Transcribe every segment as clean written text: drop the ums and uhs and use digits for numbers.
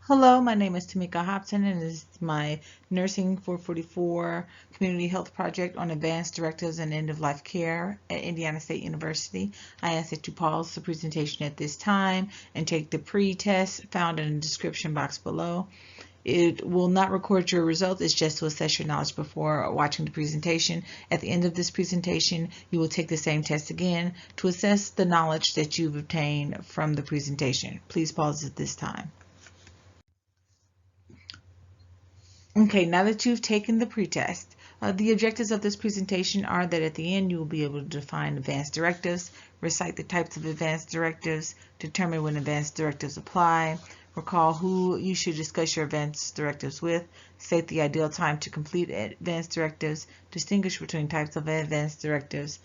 Hello, my name is Tamika Hobson, and this is my Nursing 444 Community Health Project on Advanced Directives and End-of-Life Care at Indiana State University. I ask that you pause the presentation at this time and take the pre-test found in the description box below. It will not record your results. It's just to assess your knowledge before watching the presentation. At the end of this presentation, you will take the same test again to assess the knowledge that you've obtained from the presentation. Please pause at this time. Okay, now that you've taken the pretest, the objectives of this presentation are that at the end you will be able to define advanced directives, recite the types of advanced directives, determine when advanced directives apply, recall who you should discuss your advanced directives with, state the ideal time to complete advanced directives, distinguish between types of advanced directives,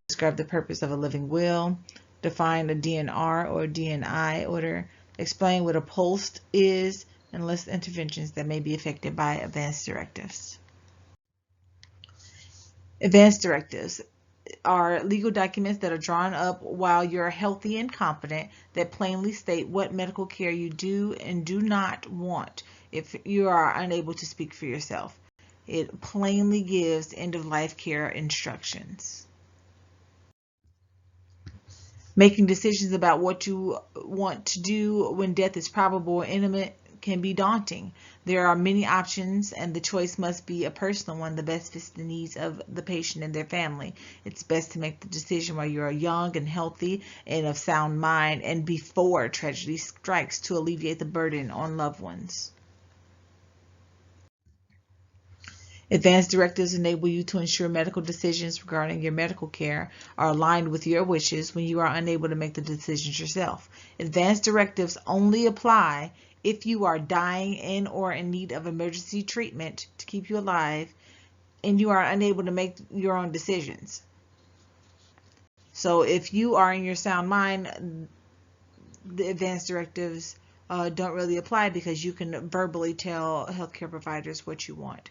describe the purpose of a living will, define a DNR or DNI order, explain what a post is, and list interventions that may be affected by advanced directives. Advanced directives are legal documents that are drawn up while you're healthy and competent that plainly state what medical care you do and do not want if you are unable to speak for yourself. It plainly gives end-of-life care instructions. Making decisions about what you want to do when death is probable or imminent can be daunting. There are many options and the choice must be a personal one that best fits the needs of the patient and their family. It's best to make the decision while you are young and healthy and of sound mind and before tragedy strikes to alleviate the burden on loved ones. Advanced directives enable you to ensure medical decisions regarding your medical care are aligned with your wishes when you are unable to make the decisions yourself. Advanced directives only apply if you are dying in or in need of emergency treatment to keep you alive and you are unable to make your own decisions. So if you are in your sound mind, the advanced directives don't really apply because you can verbally tell healthcare providers what you want.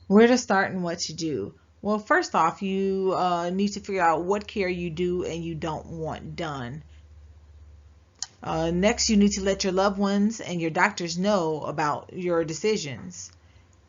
Where to start and what to do? Well, first off, you need to figure out what care you do and you don't want done. Next, you need to let your loved ones and your doctors know about your decisions.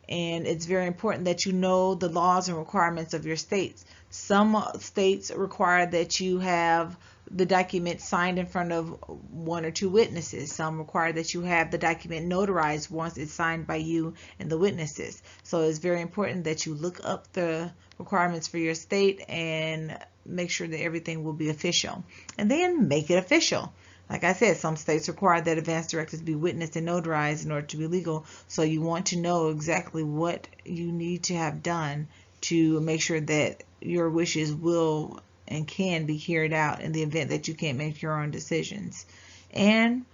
And it's very important that you know the laws and requirements of your states. Some states require that you have the document signed in front of one or two witnesses. Some require that you have the document notarized once it's signed by you and the witnesses. So it's very important that you look up the requirements for your state and make sure that everything will be official. And then make it official. Like I said, some states require that advanced directives be witnessed and notarized in order to be legal. So you want to know exactly what you need to have done to make sure that your wishes will and can be carried out in the event that you can't make your own decisions. And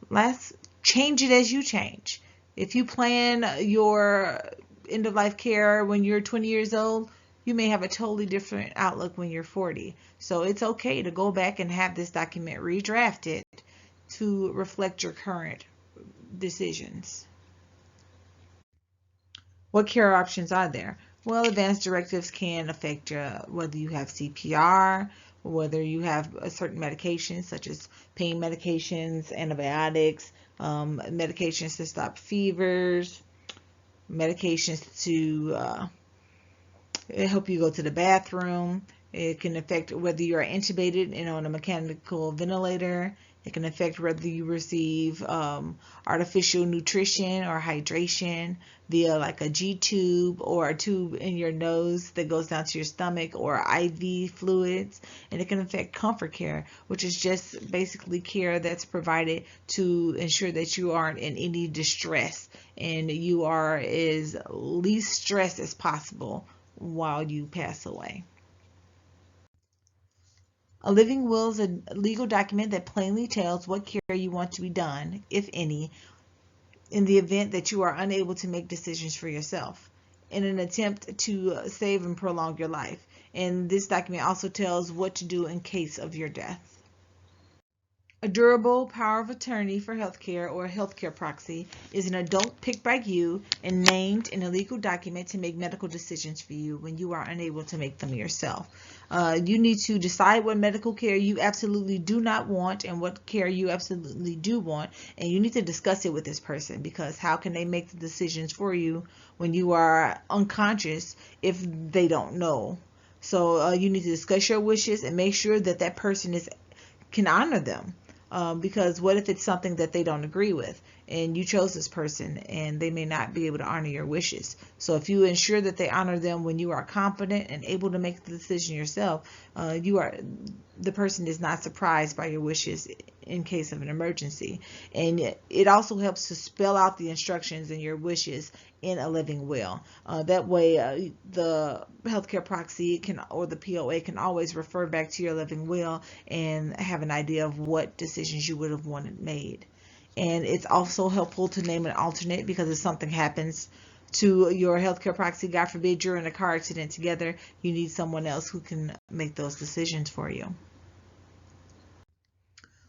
last, change it as you change. If you plan your end-of-life care when you're 20 years old, you may have a totally different outlook when you're 40. So it's okay to go back and have this document redrafted to reflect your current decisions. What care options are there? Well, advanced directives can affect whether you have CPR, whether you have certain medications such as pain medications, antibiotics, medications to stop fevers, medications to help you go to the bathroom. It can affect whether you are intubated and on a mechanical ventilator. It can affect whether you receive artificial nutrition or hydration via like a G tube or a tube in your nose that goes down to your stomach, or IV fluids. And it can affect comfort care, which is just basically care that's provided to ensure that you aren't in any distress and you are as least stressed as possible while you pass away. A living will is a legal document that plainly tells what care you want to be done, if any, in the event that you are unable to make decisions for yourself. in an attempt to save and prolong your life. And this document also tells what to do in case of your death. A durable power of attorney for healthcare, or a healthcare proxy, is an adult picked by you and named in a legal document to make medical decisions for you when you are unable to make them yourself. You need to decide what medical care you absolutely do not want and what care you absolutely do want, and you need to discuss it with this person, because how can they make the decisions for you when you are unconscious if they don't know? So you need to discuss your wishes and make sure that that person can honor them. Because what if it's something that they don't agree with, and you chose this person and they may not be able to honor your wishes? So if you ensure that they honor them when you are competent and able to make the decision yourself, the person is not surprised by your wishes in case of an emergency. And it also helps to spell out the instructions and your wishes in a living will. That way, the healthcare proxy or the POA can always refer back to your living will and have an idea of what decisions you would have wanted made. And it's also helpful to name an alternate, because if something happens to your healthcare proxy, God forbid you're in a car accident together, you need someone else who can make those decisions for you.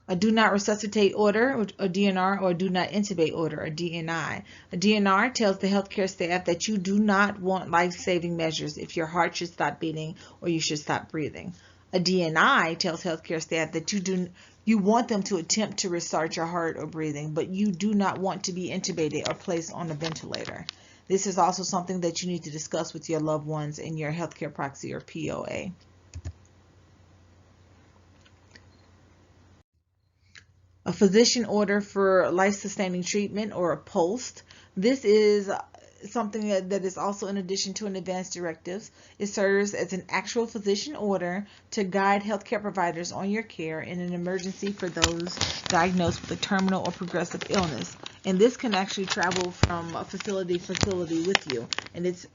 A do not resuscitate order, a DNR, or a do not intubate order, a DNI. A DNR tells the healthcare staff that you do not want life-saving measures if your heart should stop beating or you should stop breathing. A DNI tells healthcare staff that you want them to attempt to restart your heart or breathing, but you do not want to be intubated or placed on a ventilator. This is also something that you need to discuss with your loved ones in your healthcare proxy or POA. A physician order for life-sustaining treatment, or a POST. This is something that is also in addition to an advanced directives. It serves as an actual physician order to guide healthcare providers on your care in an emergency for those diagnosed with a terminal or progressive illness. And this can actually travel from facility to facility with you. And it's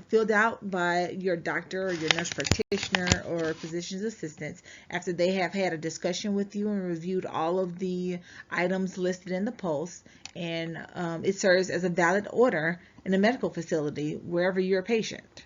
filled out by your doctor or your nurse practitioner or physician's assistants after they have had a discussion with you and reviewed all of the items listed in the post. And it serves as a valid order in a medical facility wherever you're a patient.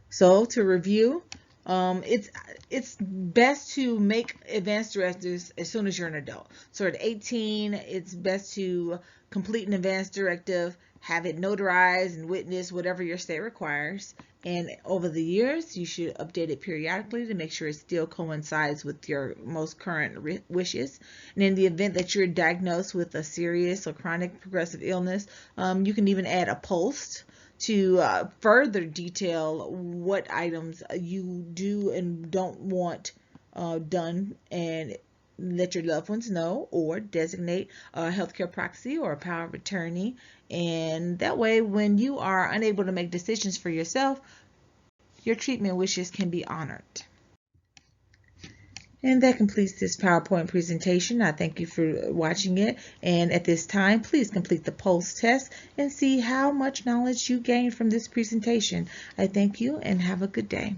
So to review, it's best to make advanced directives as soon as you're an adult. So at 18, it's best to complete an advanced directive, have it notarized and witnessed, whatever your state requires. And over the years, you should update it periodically to make sure it still coincides with your most current wishes. And in the event that you're diagnosed with a serious or chronic progressive illness, you can even add a post to further detail what items you do and don't want done, and let your loved ones know, or designate a healthcare proxy or a power of attorney. And that way, when you are unable to make decisions for yourself, your treatment wishes can be honored. And that completes this PowerPoint presentation. I thank you for watching it. And at this time, please complete the post test and see how much knowledge you gained from this presentation. I thank you and have a good day.